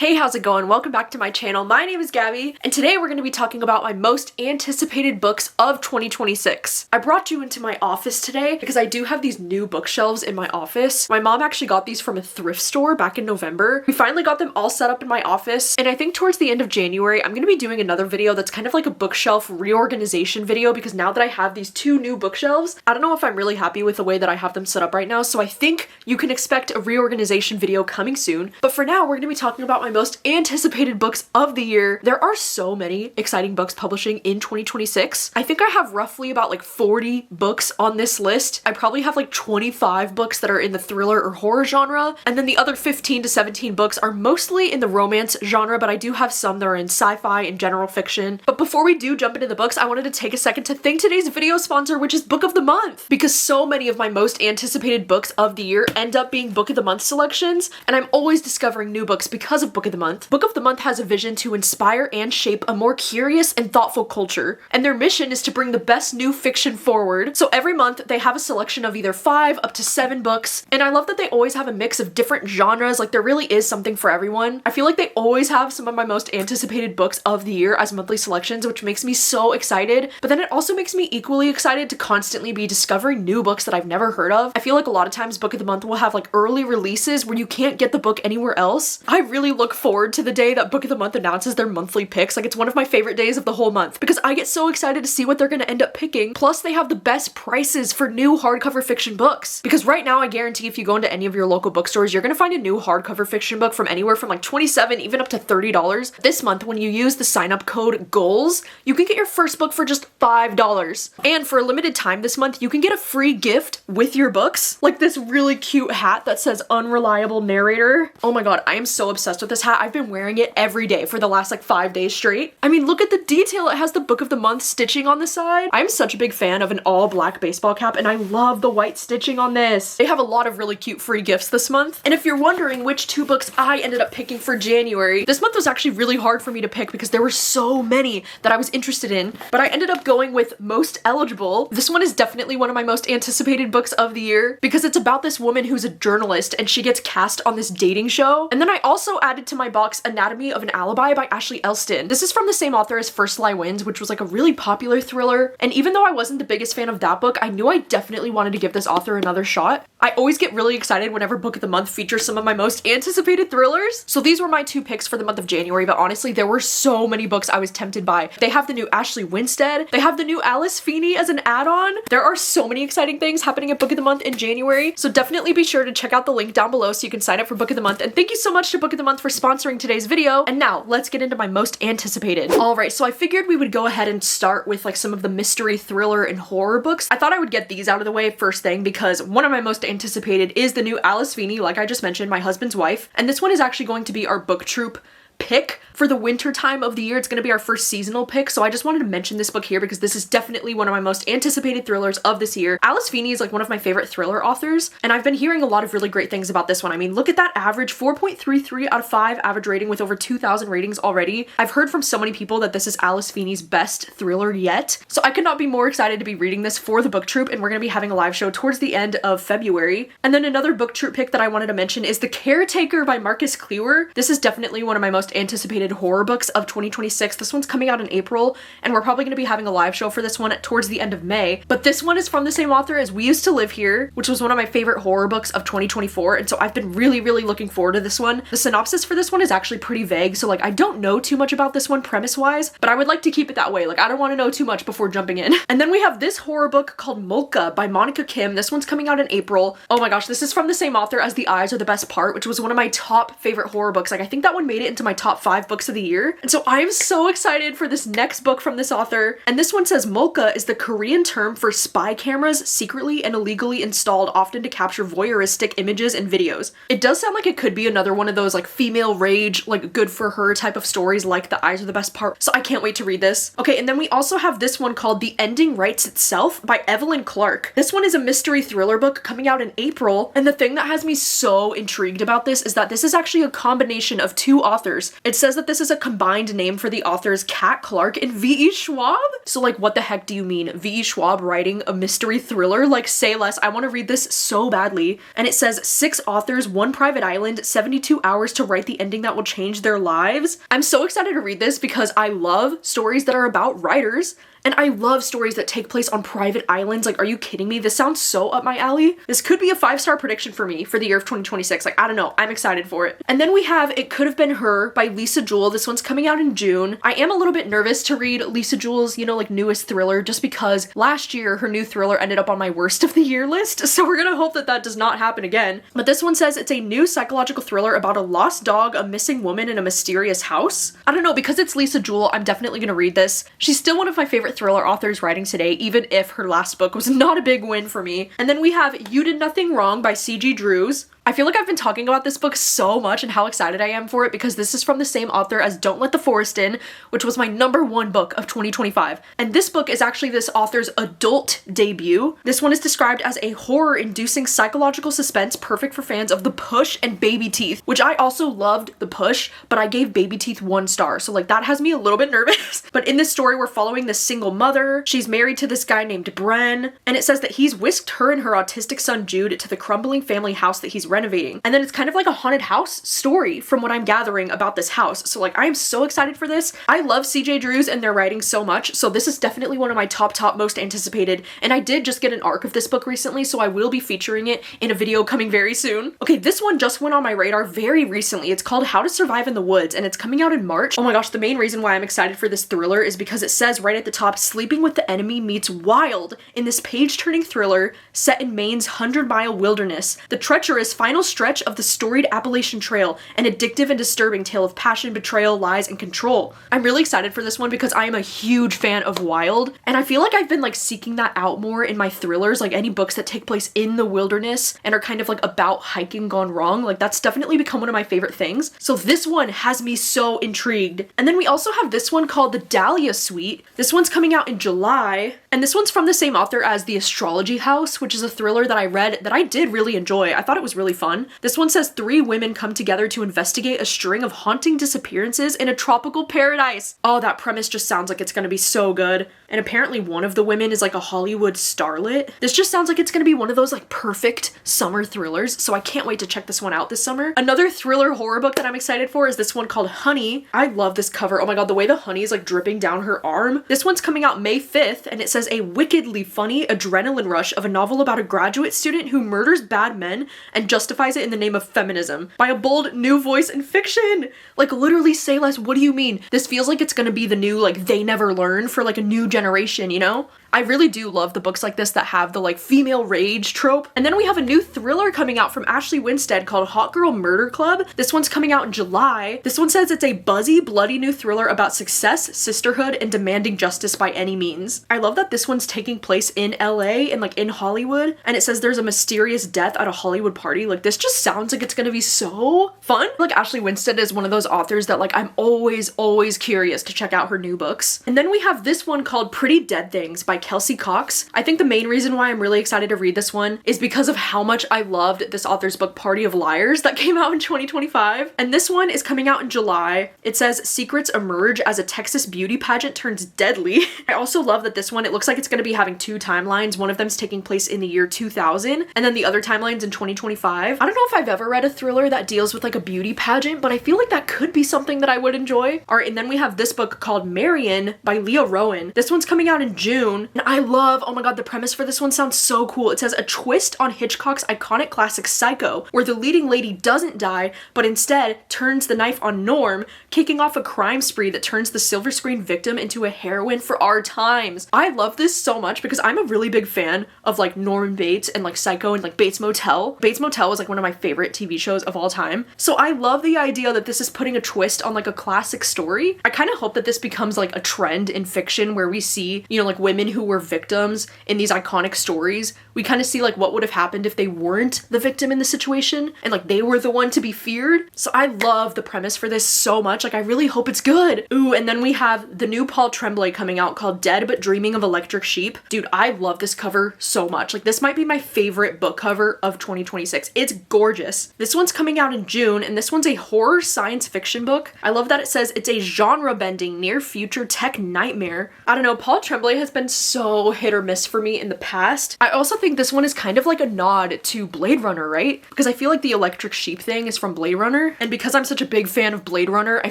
Hey, how's it going? Welcome back to my channel. My name is Gabby, and today we're going to be talking about my most anticipated books of 2026. I brought you into my office today because I do have these new bookshelves in my office. My mom actually got these from a thrift store back in November. We finally got them all set up in my office, and I think towards the end of January, I'm going to be doing another video that's kind of like a bookshelf reorganization video because now that I have these two new bookshelves, I don't know if I'm really happy with the way that I have them set up right now, so I think you can expect a reorganization video coming soon. But for now, we're going to be talking about my most anticipated books of the year. There are so many exciting books publishing in 2026. I think I have roughly about like 40 books on this list. I probably have like 25 books that are in the thriller or horror genre, and then the other 15 to 17 books are mostly in the romance genre, but I do have some that are in sci-fi and general fiction. But before we do jump into the books, I wanted to take a second to thank today's video sponsor, which is Book of the Month, because so many of my most anticipated books of the year end up being Book of the Month selections, and I'm always discovering new books because of Book of the Month. Book of the Month has a vision to inspire and shape a more curious and thoughtful culture, and their mission is to bring the best new fiction forward. So every month they have a selection of either 5 up to 7 books, and I love that they always have a mix of different genres. Like, there really is something for everyone. I feel like they always have some of my most anticipated books of the year as monthly selections, which makes me so excited, but then it also makes me equally excited to constantly be discovering new books that I've never heard of. I feel like a lot of times Book of the Month will have like early releases where you can't get the book anywhere else. I really look forward to the day that Book of the Month announces their monthly picks. Like, it's one of my favorite days of the whole month because I get so excited to see what they're going to end up picking. Plus, they have the best prices for new hardcover fiction books, because right now I guarantee if you go into any of your local bookstores, you're going to find a new hardcover fiction book from anywhere from like $27 even up to $30. This month, when you use the sign-up code GOALS, you can get your first book for just $5. And for a limited time this month, you can get a free gift with your books, like this really cute hat that says Unreliable Narrator. Oh my god, I am so obsessed with this hat. I've been wearing it every day for the last like 5 days straight. I mean, look at the detail. It has the Book of the Month stitching on the side. I'm such a big fan of an all black baseball cap, and I love the white stitching on this. They have a lot of really cute free gifts this month. And if you're wondering which 2 books I ended up picking for January, this month was actually really hard for me to pick because there were so many that I was interested in, but I ended up going with Most Eligible. This one is definitely one of my most anticipated books of the year because it's about this woman who's a journalist and she gets cast on this dating show. And then I also added to my box Anatomy of an Alibi by Ashley Elston. This is from the same author as First Lie Wins, which was like a really popular thriller. And even though I wasn't the biggest fan of that book, I knew I definitely wanted to give this author another shot. I always get really excited whenever Book of the Month features some of my most anticipated thrillers. So these were my 2 picks for the month of January, but honestly, there were so many books I was tempted by. They have the new Ashley Winstead. They have the new Alice Feeney as an add-on. There are so many exciting things happening at Book of the Month in January. So definitely be sure to check out the link down below so you can sign up for Book of the Month. And thank you so much to Book of the Month for sponsoring today's video. And now let's get into my most anticipated. All right, so I figured we would go ahead and start with like some of the mystery, thriller, and horror books. I thought I would get these out of the way first thing because one of my most anticipated is the new Alice Feeney, like I just mentioned, My Husband's Wife. And this one is actually going to be our book troop pick for the winter time of the year. It's going to be our first seasonal pick, so I just wanted to mention this book here because this is definitely one of my most anticipated thrillers of this year. Alice Feeney is like one of my favorite thriller authors, and I've been hearing a lot of really great things about this one. I mean, look at that average 4.33 out of 5 average rating with over 2,000 ratings already. I've heard from so many people that this is Alice Feeney's best thriller yet, so I could not be more excited to be reading this for the book troop, and we're going to be having a live show towards the end of February. And then another book troop pick that I wanted to mention is The Caretaker by Marcus Klewer. This is definitely one of my most anticipated horror books of 2026. This one's coming out in April, and we're probably going to be having a live show for this one towards the end of May. But this one is from the same author as We Used to Live Here, which was one of my favorite horror books of 2024, and so I've been really looking forward to this one. The synopsis for this one is actually pretty vague, so like I don't know too much about this one premise-wise, but I would like to keep it that way. Like, I don't want to know too much before jumping in. And then we have this horror book called Molka by Monica Kim. This one's coming out in April. Oh my gosh, this is from the same author as The Eyes Are the Best Part, which was one of my top favorite horror books. Like, I think that one made it into my top 5 books of the year. And so I'm so excited for this next book from this author. And this one says Molka is the Korean term for spy cameras secretly and illegally installed, often to capture voyeuristic images and videos. It does sound like it could be another one of those like female rage, like good for her type of stories, like The Eyes Are the Best Part. So I can't wait to read this. Okay, and then we also have this one called The Ending Writes Itself by Evelyn Clark. This one is a mystery thriller book coming out in April. And the thing that has me so intrigued about this is that this is actually a combination of 2 authors. Thrillers. It says that this is a combined name for the authors Kat Clark and V.E. Schwab. So like, what the heck do you mean? V.E. Schwab writing a mystery thriller? Like, say less. I want to read this so badly. And it says 6 authors, 1 private island, 72 hours to write the ending that will change their lives. I'm so excited to read this because I love stories that are about writers. And I love stories that take place on private islands. Like, are you kidding me? This sounds so up my alley. This could be a 5-star prediction for me for the year of 2026. Like, I don't know. I'm excited for it. And then we have It Could Have Been Her by Lisa Jewell. This one's coming out in June. I am a little bit nervous to read Lisa Jewell's, you know, like newest thriller just because last year her new thriller ended up on my worst of the year list. So we're gonna hope that that does not happen again. But this one says it's a new psychological thriller about a lost dog, a missing woman, and a mysterious house. I don't know, because it's Lisa Jewell, I'm definitely gonna read this. She's still one of my favorite thriller authors writing today, even if her last book was not a big win for me. And then we have You Did Nothing Wrong by C.G. Drews. I feel like I've been talking about this book so much and how excited I am for it because this is from the same author as Don't Let the Forest In, which was my #1 book of 2025. And this book is actually this author's adult debut. This one is described as a horror-inducing psychological suspense perfect for fans of The Push and Baby Teeth, which I also loved The Push, but I gave Baby Teeth 1 star. So like that has me a little bit nervous. But in this story, we're following this single mother. She's married to this guy named Bren, and it says that he's whisked her and her autistic son Jude to the crumbling family house that he's renovating. And then it's kind of like a haunted house story from what I'm gathering about this house. So like, I am so excited for this. I love CJ Drews and their writing so much. So this is definitely one of my top most anticipated. And I did just get an arc of this book recently, so I will be featuring it in a video coming very soon. Okay, this one just went on my radar very recently. It's called How to Survive in the Woods, and it's coming out in March. Oh my gosh, the main reason why I'm excited for this thriller is because it says right at the top, Sleeping with the Enemy meets Wild in this page-turning thriller set in Maine's 100-mile wilderness. The treacherous final stretch of the storied Appalachian Trail, an addictive and disturbing tale of passion, betrayal, lies, and control. I'm really excited for this one because I am a huge fan of Wild, and I feel like I've been like seeking that out more in my thrillers, like any books that take place in the wilderness and are kind of like about hiking gone wrong. Like that's definitely become one of my favorite things. So this one has me so intrigued. And then we also have this one called The Dahlia Suite. This one's coming out in July, and this one's from the same author as The Astrology House, which is a thriller that I read that I did really enjoy. I thought it was really fun. This one says 3 women come together to investigate a string of haunting disappearances in a tropical paradise. Oh, that premise just sounds like it's gonna be so good. And apparently one of the women is like a Hollywood starlet. This just sounds like it's gonna be one of those like perfect summer thrillers, so I can't wait to check this one out this summer. Another thriller horror book that I'm excited for is this one called Honey. I love this cover. Oh my god, the way the honey is like dripping down her arm. This one's coming out May 5th, and it says a wickedly funny adrenaline rush of a novel about a graduate student who murders bad men and justifies it in the name of feminism by a bold new voice in fiction. Like literally say less, what do you mean? This feels like it's gonna be the new like They Never Learn for like a new generation, you know? I really do love the books like this that have the like female rage trope. And then we have a new thriller coming out from Ashley Winstead called Hot Girl Murder Club. This one's coming out in July. This one says it's a buzzy, bloody new thriller about success, sisterhood, and demanding justice by any means. I love that this one's taking place in LA and like in Hollywood. And it says there's a mysterious death at a Hollywood party. Like this just sounds like it's gonna be so fun. Like Ashley Winstead is one of those authors that like I'm always curious to check out her new books. And then we have this one called Pretty Dead Things by Kelsey Cox. I think the main reason why I'm really excited to read this one is because of how much I loved this author's book Party of Liars that came out in 2025. And this one is coming out in July. It says secrets emerge as a Texas beauty pageant turns deadly. I also love that this one, it looks like it's going to be having 2 timelines. One of them's taking place in the year 2000 and then the other timeline's in 2025. I don't know if I've ever read a thriller that deals with like a beauty pageant, but I feel like that could be something that I would enjoy. All right, and then we have this book called Marion by Leah Rowan. This one's coming out in June, and I love, oh my god, the premise for this one sounds so cool. It says a twist on Hitchcock's iconic classic Psycho, where the leading lady doesn't die, but instead turns the knife on Norm, kicking off a crime spree that turns the silver screen victim into a heroine for our times. I love this so much because I'm a really big fan of like Norman Bates and like Psycho and like Bates Motel. Bates Motel was like one of my favorite TV shows of all time. So I love the idea that this is putting a twist on like a classic story. I kind of hope that this becomes like a trend in fiction where we see, you know, like women who who were victims in these iconic stories, we kind of see like what would have happened if they weren't the victim in the situation and like they were the one to be feared. So I love the premise for this so much. Like I really hope it's good. Ooh, and then we have the new Paul Tremblay coming out called Dead But Dreaming of Electric Sheep. Dude, I love this cover so much. Like this might be my favorite book cover of 2026. It's gorgeous. This one's coming out in June, and this one's a horror science fiction book. I love that it says it's a genre-bending near future tech nightmare. I don't know, Paul Tremblay has been so hit or miss for me in the past. I also think this one is kind of like a nod to Blade Runner, right? Because I feel like the electric sheep thing is from Blade Runner, and because I'm such a big fan of Blade Runner, I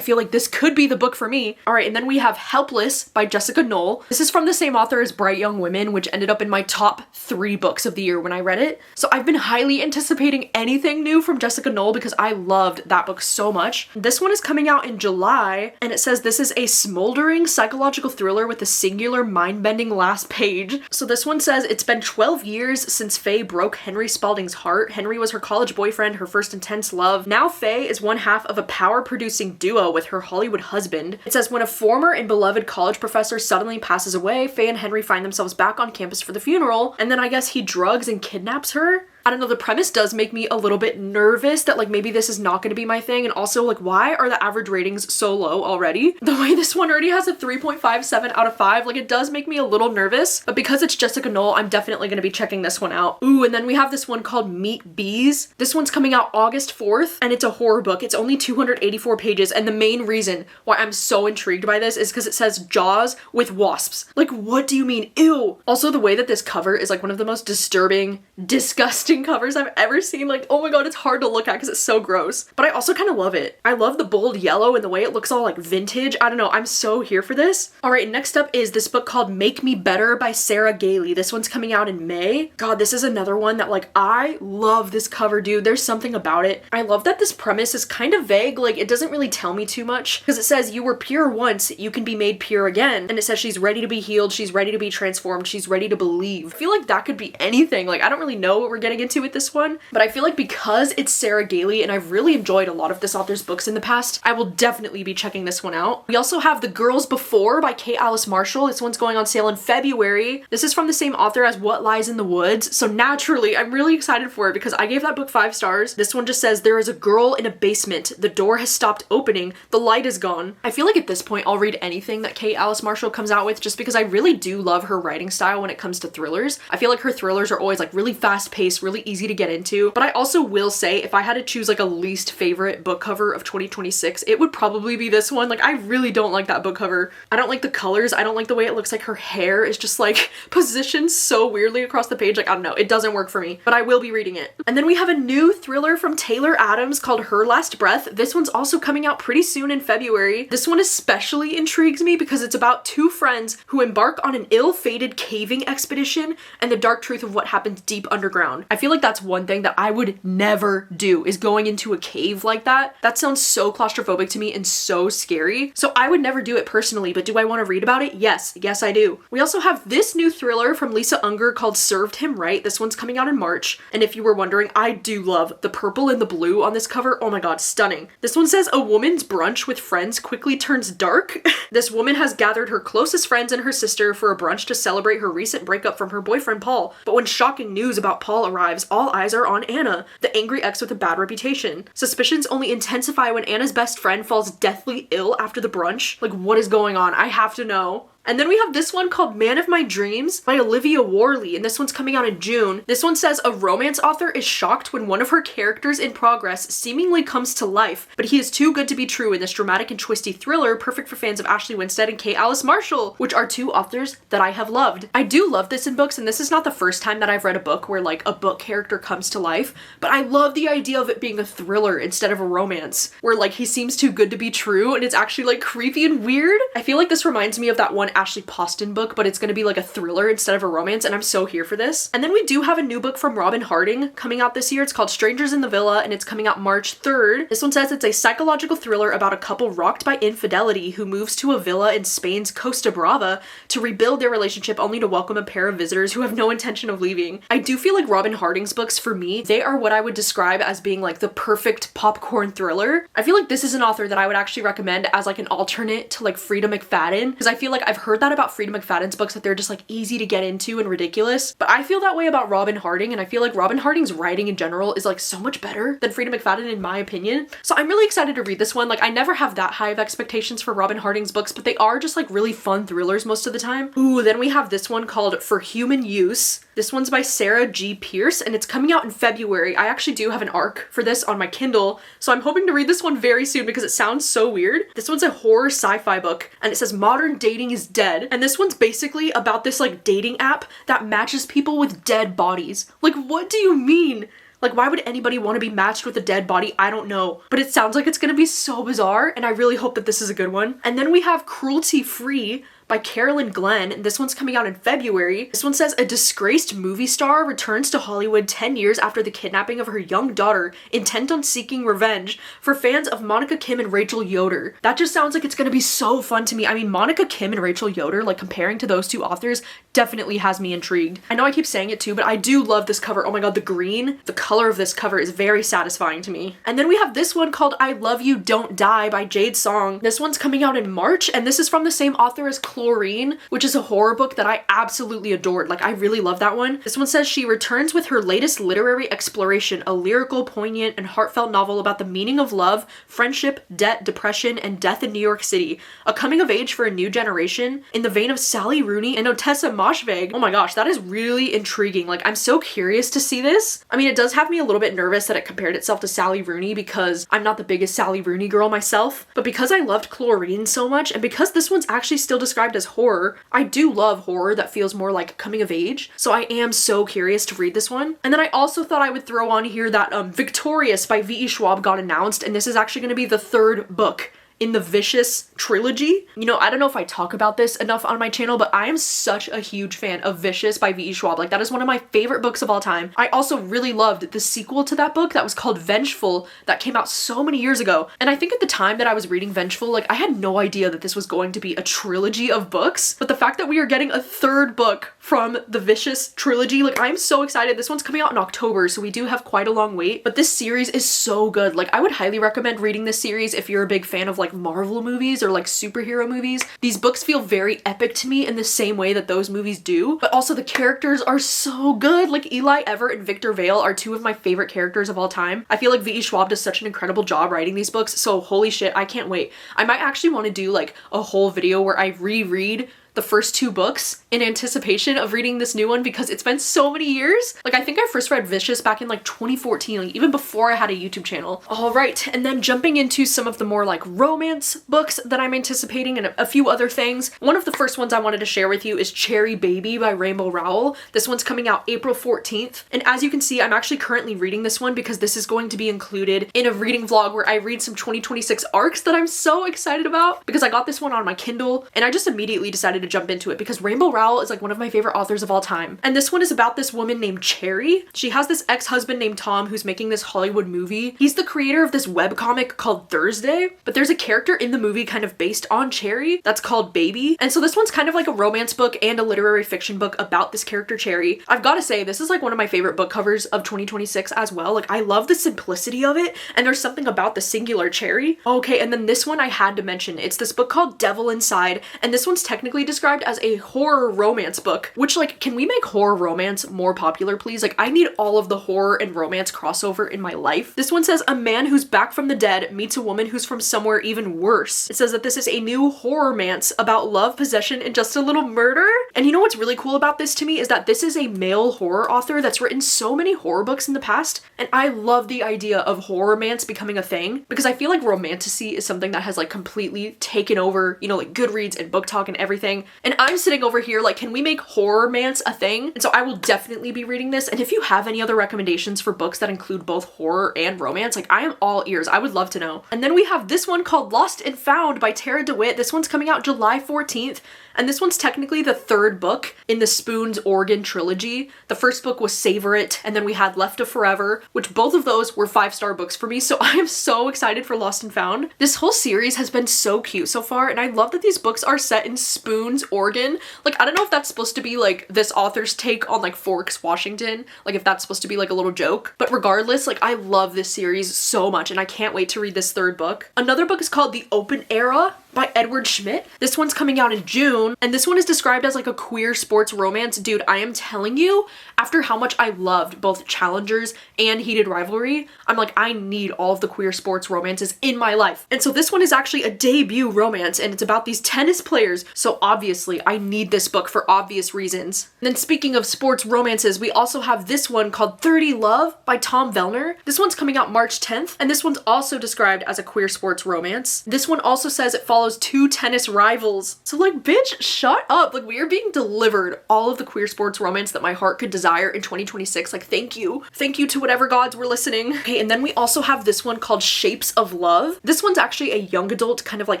feel like this could be the book for me. All right, and then we have Helpless by Jessica Knoll. This is from the same author as Bright Young Women, which ended up in my top 3 books of the year when I read it. So I've been highly anticipating anything new from Jessica Knoll because I loved that book so much. This one is coming out in July, and it says this is a smoldering psychological thriller with a singular mind-bending last page. So this one says it's been 12 years since Faye broke Henry Spalding's heart. Henry was her college boyfriend, her first intense love. Now Faye is one half of a power-producing duo with her Hollywood husband. It says when a former and beloved college professor suddenly passes away, Faye and Henry find themselves back on campus for the funeral, and then I guess he drugs and kidnaps her? I don't know, the premise does make me a little bit nervous that like maybe this is not going to be my thing, and also like why are the average ratings so low already? The way this one already has a 3.57 out of 5, like it does make me a little nervous, but because it's Jessica Knoll, I'm definitely going to be checking this one out. Ooh, and then we have this one called Meet Bees. This one's coming out August 4th, and it's a horror book. It's only 284 pages, and the main reason why I'm so intrigued by this is because it says Jaws with wasps. Like, what do you mean? Ew! Also, the way that this cover is like one of the most disturbing, disgusting covers I've ever seen. Like, oh my god, it's hard to look at because it's so gross. But I also kind of love it. I love the bold yellow and the way it looks all like vintage. I don't know, I'm so here for this. All right, next up is this book called Make Me Better by Sarah Gailey. This one's coming out in May. God, this is another one that like, I love this cover, dude. There's something about it. I love that this premise is kind of vague. Like, it doesn't really tell me too much because it says you were pure once, you can be made pure again. And it says she's ready to be healed, she's ready to be transformed, she's ready to believe. I feel like that could be anything. Like, I don't really know what we're getting into with this one, but I feel like because it's Sarah Gailey and I've really enjoyed a lot of this author's books in the past, I will definitely be checking this one out. We also have The Girls Before by Kate Alice Marshall. This one's going on sale in February. This is from the same author as What Lies in the Woods, so naturally I'm really excited for it because I gave that book 5 stars. This one just says there is a girl in a basement, the door has stopped opening, the light is gone. I feel like at this point I'll read anything that Kate Alice Marshall comes out with just because I really do love her writing style when it comes to thrillers. I feel like her thrillers are always like really fast paced, really easy to get into, but I also will say if I had to choose like a least favorite book cover of 2026, it would probably be this one. Like, I really don't like that book cover. I don't like the colors. I don't like the way it looks like her hair is just like positioned so weirdly across the page. Like, I don't know, it doesn't work for me, but I will be reading it. And then we have a new thriller from Taylor Adams called Her Last Breath. This one's also coming out pretty soon in February. This one especially intrigues me because it's about 2 friends who embark on an ill-fated caving expedition and the dark truth of what happens deep underground. I feel like that's one thing that I would never do, is going into a cave like that. That sounds so claustrophobic to me and so scary. So I would never do it personally, but do I want to read about it? Yes, I do. We also have this new thriller from Lisa Unger called Served Him Right. This one's coming out in March. And if you were wondering, I do love the purple and the blue on this cover. Oh my god, stunning. This one says a woman's brunch with friends quickly turns dark. This woman has gathered her closest friends and her sister for a brunch to celebrate her recent breakup from her boyfriend Paul. But when shocking news about Paul arrives, all eyes are on Anna, the angry ex with a bad reputation. Suspicions only intensify when Anna's best friend falls deathly ill after the brunch. Like, what is going on? I have to know. And then we have this one called Man of My Dreams by Olivia Worley, and this one's coming out in June. This one says a romance author is shocked when one of her characters in progress seemingly comes to life, but he is too good to be true in this dramatic and twisty thriller perfect for fans of Ashley Winstead and Kate Alice Marshall, which are 2 authors that I have loved. I do love this in books, and this is not the first time that I've read a book where like a book character comes to life, but I love the idea of it being a thriller instead of a romance, where like he seems too good to be true and it's actually like creepy and weird. I feel like this reminds me of that one Ashley Poston book, but it's going to be like a thriller instead of a romance, and I'm so here for this. And then we do have a new book from Robin Harding coming out this year. It's called Strangers in the Villa, and it's coming out March 3rd. This one says it's a psychological thriller about a couple rocked by infidelity who moves to a villa in Spain's Costa Brava to rebuild their relationship only to welcome a pair of visitors who have no intention of leaving. I do feel like Robin Harding's books, for me, they are what I would describe as being like the perfect popcorn thriller. I feel like this is an author that I would actually recommend as like an alternate to like Frida McFadden, because I feel like I've heard that about Frida McFadden's books, that they're just like easy to get into and ridiculous. But I feel that way about Robin Harding, and I feel like Robin Harding's writing in general is like so much better than Frida McFadden in my opinion. So I'm really excited to read this one. Like I never have that high of expectations for Robin Harding's books, but they are just like really fun thrillers most of the time. Ooh, then we have this one called For Human Use. This one's by Sarah G. Pierce, and it's coming out in February. I actually do have an ARC for this on my Kindle, so I'm hoping to read this one very soon because it sounds so weird. This one's a horror sci-fi book, and it says modern dating is dead. And this one's basically about this like dating app that matches people with dead bodies. Like, what do you mean? Like, why would anybody want to be matched with a dead body? I don't know. But it sounds like it's gonna be so bizarre, and I really hope that this is a good one. And then we have Cruelty Free by Carolyn Glenn, and this one's coming out in February. This one says a disgraced movie star returns to Hollywood 10 years after the kidnapping of her young daughter, intent on seeking revenge. For fans of Monica Kim and Rachel Yoder. That just sounds like it's gonna be so fun to me. I mean, Monica Kim and Rachel Yoder, like comparing to those two authors, definitely has me intrigued. I know I keep saying it too, but I do love this cover. Oh my god, the green, the color of this cover is very satisfying to me. And then we have this one called I Love You, Don't Die by Jade Song. This one's coming out in March, and this is from the same author as Chlorine, which is a horror book that I absolutely adored. Like, I really love that one. This one says she returns with her latest literary exploration, a lyrical, poignant, and heartfelt novel about the meaning of love, friendship, debt, depression, and death in New York City. A coming of age for a new generation in the vein of Sally Rooney and Otessa Moshfegh. Oh my gosh, that is really intriguing. Like, I'm so curious to see this. I mean, it does have me a little bit nervous that it compared itself to Sally Rooney because I'm not the biggest Sally Rooney girl myself, but because I loved Chlorine so much, and because this one's actually still described as horror, I do love horror that feels more like coming of age, so I am so curious to read this one. And then I also thought I would throw on here that Victorious by V.E. Schwab got announced, and this is actually going to be the third book in the Vicious trilogy. You know, I don't know if I talk about this enough on my channel, but I am such a huge fan of Vicious by V.E. Schwab. Like, that is one of my favorite books of all time. I also really loved the sequel to that book that was called Vengeful that came out so many years ago. And I think at the time that I was reading Vengeful, like, I had no idea that this was going to be a trilogy of books. But the fact that we are getting a third book from the Vicious trilogy, like, I'm so excited. This one's coming out in October, so we do have quite a long wait. But this series is so good. Like, I would highly recommend reading this series if you're a big fan of like Marvel movies or like superhero movies. These books feel very epic to me in the same way that those movies do, but also the characters are so good. Like, Eli Everett and Victor Vale are two of my favorite characters of all time. I feel like V.E. Schwab does such an incredible job writing these books, so holy shit, I can't wait. I might actually want to do like a whole video where I reread the first two books in anticipation of reading this new one because it's been so many years. Like, I think I first read Vicious back in like 2014, like even before I had a YouTube channel. All right, and then jumping into some of the more like romance books that I'm anticipating and a few other things. One of the first ones I wanted to share with you is Cherry Baby by Rainbow Rowell. This one's coming out April 14th. And as you can see, I'm actually currently reading this one because this is going to be included in a reading vlog where I read some 2026 arcs that I'm so excited about because I got this one on my Kindle and I just immediately decided to jump into it because Rainbow Rowell is like one of my favorite authors of all time. And this one is about this woman named Cherry. She has this ex-husband named Tom who's making this Hollywood movie. He's the creator of this webcomic called Thursday, but there's a character in the movie kind of based on Cherry that's called Baby. And so this one's kind of like a romance book and a literary fiction book about this character Cherry. I've got to say, this is like one of my favorite book covers of 2026 as well. Like, I love the simplicity of it, and there's something about the singular Cherry. Okay, and then this one I had to mention. It's this book called Devil Inside, and this one's technically described as a horror romance book, which, like, can we make horror romance more popular, please? Like, I need all of the horror and romance crossover in my life. This one says a man who's back from the dead meets a woman who's from somewhere even worse. It says that this is a new horror-mance about love, possession, and just a little murder. And you know what's really cool about this to me is that this is a male horror author that's written so many horror books in the past, and I love the idea of horror-mance becoming a thing because I feel like romantasy is something that has like completely taken over, you know, like Goodreads and Book Talk and everything. And I'm sitting over here like, can we make horror-mance a thing? And so I will definitely be reading this. And if you have any other recommendations for books that include both horror and romance, like, I am all ears. I would love to know. And then we have this one called Lost and Found by Tara DeWitt. This one's coming out July 14th. And this one's technically the third book in the Spoons Oregon trilogy. The first book was Savor It, and then we had Left of Forever, which both of those were 5-star books for me, so I am so excited for Lost and Found. This whole series has been so cute so far, and I love that these books are set in Spoons, Oregon. Like, I don't know if that's supposed to be like this author's take on like Forks, Washington, like if that's supposed to be like a little joke, but regardless, like, I love this series so much, and I can't wait to read this third book. Another book is called The Open Era by Edward Schmidt. This one's coming out in June, and this one is described as like a queer sports romance. Dude, I am telling you, after how much I loved both Challengers and Heated Rivalry, I'm like, I need all of the queer sports romances in my life. And so this one is actually a debut romance, and it's about these tennis players. So obviously I need this book for obvious reasons. And then speaking of sports romances, we also have this one called 30 Love by Tom Vellner. This one's coming out March 10th, and this one's also described as a queer sports romance. This one also says it follows two tennis rivals. So like, bitch, shut up. Like, we are being delivered all of the queer sports romance that my heart could desire in 2026. Like, thank you. Thank you to whatever gods were listening. Okay, and then we also have this one called Shapes of Love. This one's actually a young adult kind of like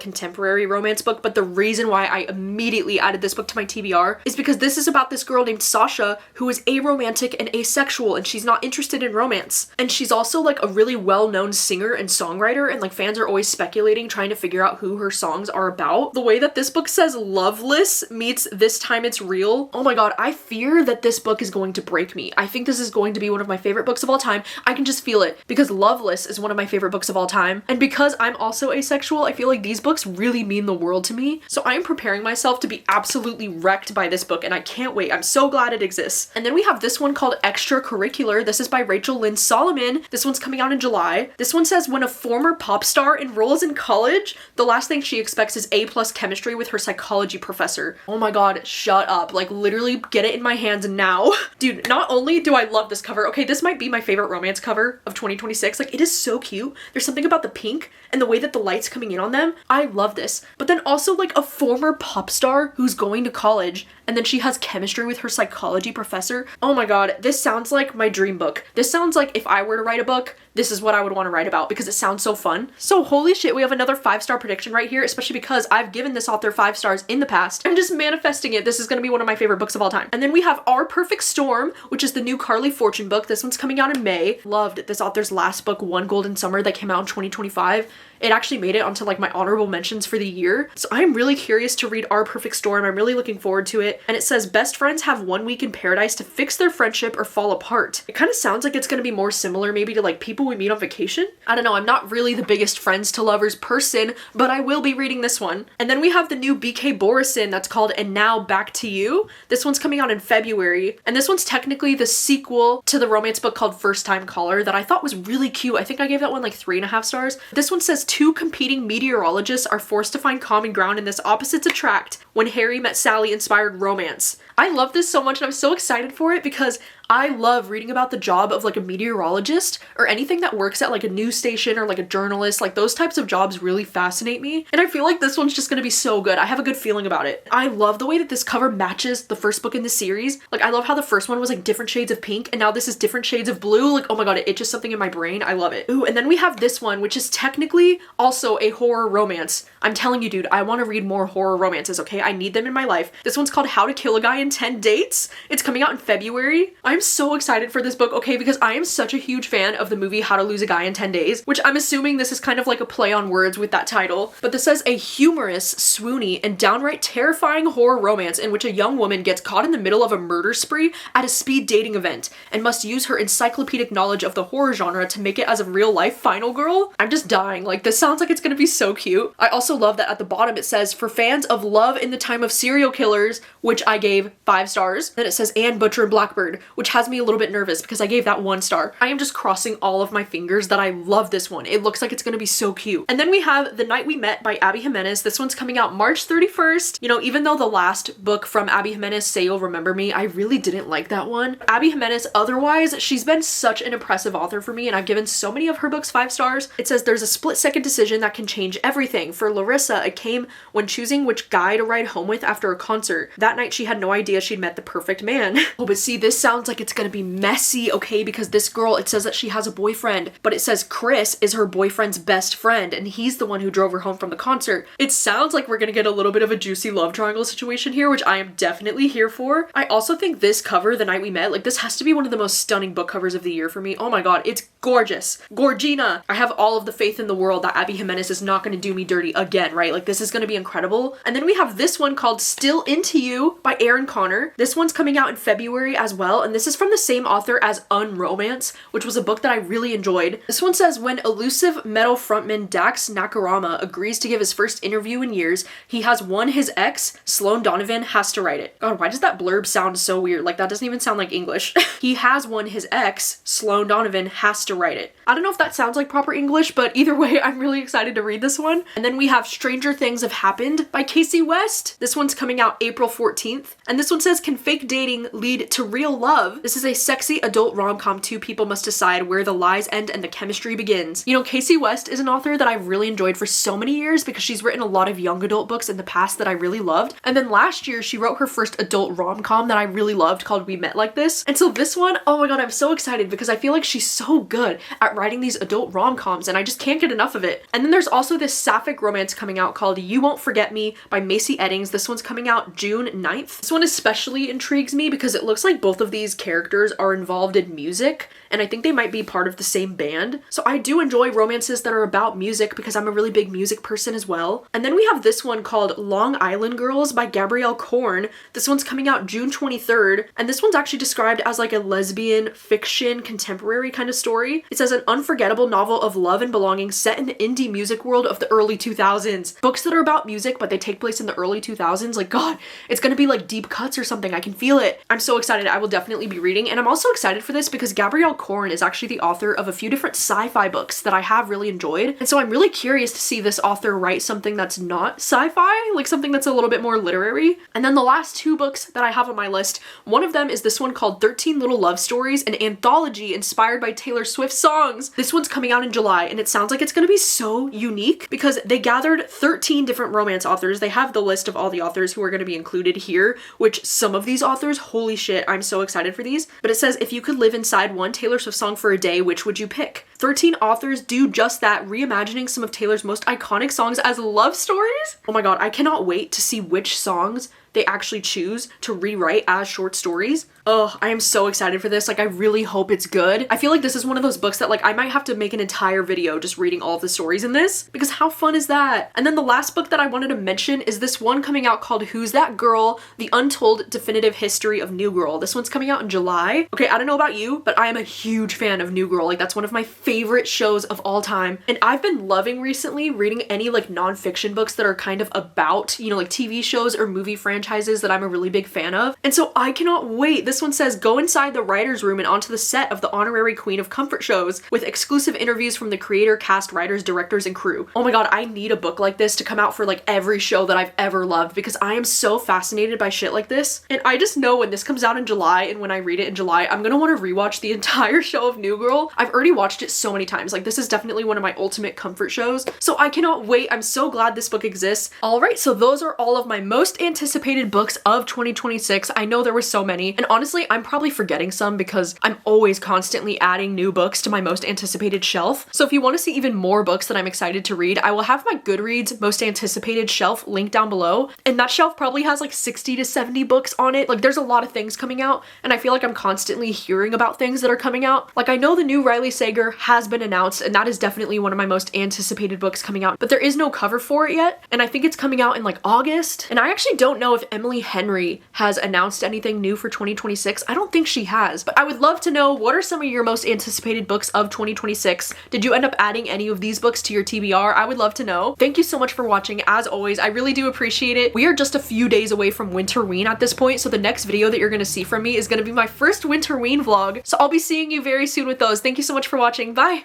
contemporary romance book, but the reason why I immediately added this book to my TBR is because this is about this girl named Sasha who is aromantic and asexual, and she's not interested in romance. And she's also like a really well-known singer and songwriter, and like fans are always speculating, trying to figure out who her songs are about. The way that this book says Loveless meets This Time It's Real. Oh my god, I fear that this book is going to break me. I think this is going to be one of my favorite books of all time. I can just feel it because Loveless is one of my favorite books of all time. And because I'm also asexual, I feel like these books really mean the world to me. So I'm preparing myself to be absolutely wrecked by this book, and I can't wait. I'm so glad it exists. And then we have this one called Extracurricular. This is by Rachel Lynn Solomon. This one's coming out in July. This one says when a former pop star enrolls in college, the last thing she expects is A+ chemistry with her psychology professor. Oh my god, shut up. Like, literally get it in my hands now. Dude, not only do I love this cover, okay, this might be my favorite romance cover of 2026. Like, it is so cute. There's something about the pink and the way that the light's coming in on them. I love this. But then also like a former pop star who's going to college, and then she has chemistry with her psychology professor. Oh my god, this sounds like my dream book. This sounds like if I were to write a book, this is what I would want to write about because it sounds so fun. So holy shit, we have another 5-star prediction right here, especially because I've given this author 5 stars in the past. I'm just manifesting it. This is going to be one of my favorite books of all time. And then we have Our Perfect Storm, which is the new Carly Fortune book. This one's coming out in May. Loved this author's last book, One Golden Summer, that came out in 2025. It actually made it onto like my honorable mentions for the year. So I'm really curious to read Our Perfect Storm. I'm really looking forward to it. And it says best friends have 1 week in paradise to fix their friendship or fall apart. It kind of sounds like it's going to be more similar maybe to like people we meet on vacation. I don't know. I'm not really the biggest friends to lovers person, but I will be reading this one. And then we have the new BK Borison that's called And Now Back to You. This one's coming out in February. And this one's technically the sequel to the romance book called First Time Caller that I thought was really cute. I think I gave that one like 3.5 stars. This one says 2 competing meteorologists are forced to find common ground in this opposites attract when Harry met Sally inspired romance. I love this so much, and I'm so excited for it because I love reading about the job of like a meteorologist or anything that works at like a news station or like a journalist. Like those types of jobs really fascinate me. And I feel like this one's just gonna be so good. I have a good feeling about it. I love the way that this cover matches the first book in the series. Like I love how the first one was like different shades of pink and now this is different shades of blue. Like, oh my god, it itches something in my brain. I love it. Ooh, and then we have this one, which is technically also a horror romance. I'm telling you, dude, I want to read more horror romances, okay? I need them in my life. This one's called How to Kill a Guy in 10 Dates. It's coming out in February. I'm so excited for this book, okay, because I am such a huge fan of the movie How to Lose a Guy in 10 Days, which I'm assuming this is kind of like a play on words with that title. But this says a humorous, swoony, and downright terrifying horror romance in which a young woman gets caught in the middle of a murder spree at a speed dating event and must use her encyclopedic knowledge of the horror genre to make it as a real life final girl. I'm just dying. Like, this sounds like it's gonna be so cute. I also love that at the bottom it says for fans of love in the time of serial killers, which I gave 5 stars. Then it says Anne Butcher and Blackbird, which has me a little bit nervous because I gave that 1 star. I am just crossing all of my fingers that I love this one. It looks like it's gonna be so cute. And then we have The Night We Met by Abby Jimenez. This one's coming out March 31st. You know, even though the last book from Abby Jimenez, Say You'll Remember Me, I really didn't like that one. Abby Jimenez, otherwise, she's been such an impressive author for me and I've given so many of her books 5 stars. It says there's a split-second decision that can change everything. For Larissa, it came when choosing which guy to ride home with after a concert. That night she had no idea she'd met the perfect man. Oh, but see, this sounds like it's gonna be messy, okay? Because this girl, it says that she has a boyfriend, but it says Chris is her boyfriend's best friend and he's the one who drove her home from the concert. It sounds like we're gonna get a little bit of a juicy love triangle situation here, which I am definitely here for. I also think this cover, The Night We Met, like this has to be one of the most stunning book covers of the year for me. Oh my god, it's gorgeous. Gorgina. I have all of the faith in the world that Abby Jimenez is not gonna do me dirty again, right? Like this is gonna be incredible. And then we have this one called Still Into You by Erin Connor. This one's coming out in February as well, and this is from the same author as Unromance, which was a book that I really enjoyed. This one says, when elusive metal frontman Dax Nakarama agrees to give his first interview in years, he has won his ex, Sloane Donovan, has to write it. God, why does that blurb sound so weird? Like, that doesn't even sound like English. He has won his ex, Sloane Donovan, has to write it. I don't know if that sounds like proper English, but either way, I'm really excited to read this one. And then we have Stranger Things Have Happened by Casey West. This one's coming out April 14th. And this one says, can fake dating lead to real love? This is a sexy adult rom-com. Two people must decide where the lies end and the chemistry begins. You know, Casey West is an author that I've really enjoyed for so many years because she's written a lot of young adult books in the past that I really loved. And then last year, she wrote her first adult rom-com that I really loved called We Met Like This. And so this one, oh my god, I'm so excited because I feel like she's so good at writing these adult rom-coms and I just can't get enough of it. And then there's also this sapphic romance coming out called You Won't Forget Me by Macy Eddings. This one's coming out June 9th. This one especially intrigues me because it looks like both of these characters are involved in music and I think they might be part of the same band. So I do enjoy romances that are about music because I'm a really big music person as well. And then we have this one called Long Island Girls by Gabrielle Korn. This one's coming out June 23rd. And this one's actually described as like a lesbian fiction contemporary kind of story. It says an unforgettable novel of love and belonging set in the indie music world of the early 2000s. Books that are about music but they take place in the early 2000s, like god, it's gonna be like deep cuts or something. I can feel it. I'm so excited. I will definitely be reading, and I'm also excited for this because Gabrielle Korn is actually the author of a few different sci-fi books that I have really enjoyed, and so I'm really curious to see this author write something that's not sci-fi, like something that's a little bit more literary. And then the last two books that I have on my list, one of them is this one called 13 Little Love Stories, an anthology inspired by Taylor Swift songs. This one's coming out in July, and it sounds like it's gonna be so unique because they gathered 13 different romance authors. They have the list of all the authors who are gonna be included here, which some of these authors, holy shit, I'm so excited for these. But it says, if you could live inside one Taylor Swift song for a day, which would you pick? 13 authors do just that, reimagining some of Taylor's most iconic songs as love stories. Oh my god, I cannot wait to see which songs they actually choose to rewrite as short stories. Oh, I am so excited for this. Like, I really hope it's good. I feel like this is one of those books that like I might have to make an entire video just reading all of the stories in this because how fun is that? And then the last book that I wanted to mention is this one coming out called Who's That Girl? The Untold Definitive History of New Girl. This one's coming out in July. Okay, I don't know about you, but I am a huge fan of New Girl. Like, that's one of my favorite shows of all time. And I've been loving recently reading any like nonfiction books that are kind of about, you know, like TV shows or movie franchises that I'm a really big fan of. And so I cannot wait. This one says, go inside the writer's room and onto the set of the honorary Queen of Comfort shows with exclusive interviews from the creator, cast, writers, directors, and crew. Oh my god, I need a book like this to come out for like every show that I've ever loved because I am so fascinated by shit like this. And I just know when this comes out in July and when I read it in July, I'm gonna want to rewatch the entire show of New Girl. I've already watched it so many times. Like, this is definitely one of my ultimate comfort shows. So I cannot wait. I'm so glad this book exists. All right, so those are all of my most anticipated books of 2026. I know there were so many, and honestly, I'm probably forgetting some because I'm always constantly adding new books to my most anticipated shelf. So if you want to see even more books that I'm excited to read, I will have my Goodreads most anticipated shelf linked down below, and that shelf probably has like 60 to 70 books on it. Like, there's a lot of things coming out, and I feel like I'm constantly hearing about things that are coming out. Like, I know the new Riley Sager has been announced, and that is definitely one of my most anticipated books coming out, but there is no cover for it yet, and I think it's coming out in like August. And I actually don't know if Emily Henry has announced anything new for 2026. I don't think she has, but I would love to know, what are some of your most anticipated books of 2026? Did you end up adding any of these books to your TBR? I would love to know. Thank you so much for watching. As always, I really do appreciate it. We are just a few days away from Winterween at this point, so the next video that you're gonna see from me is gonna be my first Winterween vlog. So I'll be seeing you very soon with those. Thank you so much for watching. Bye!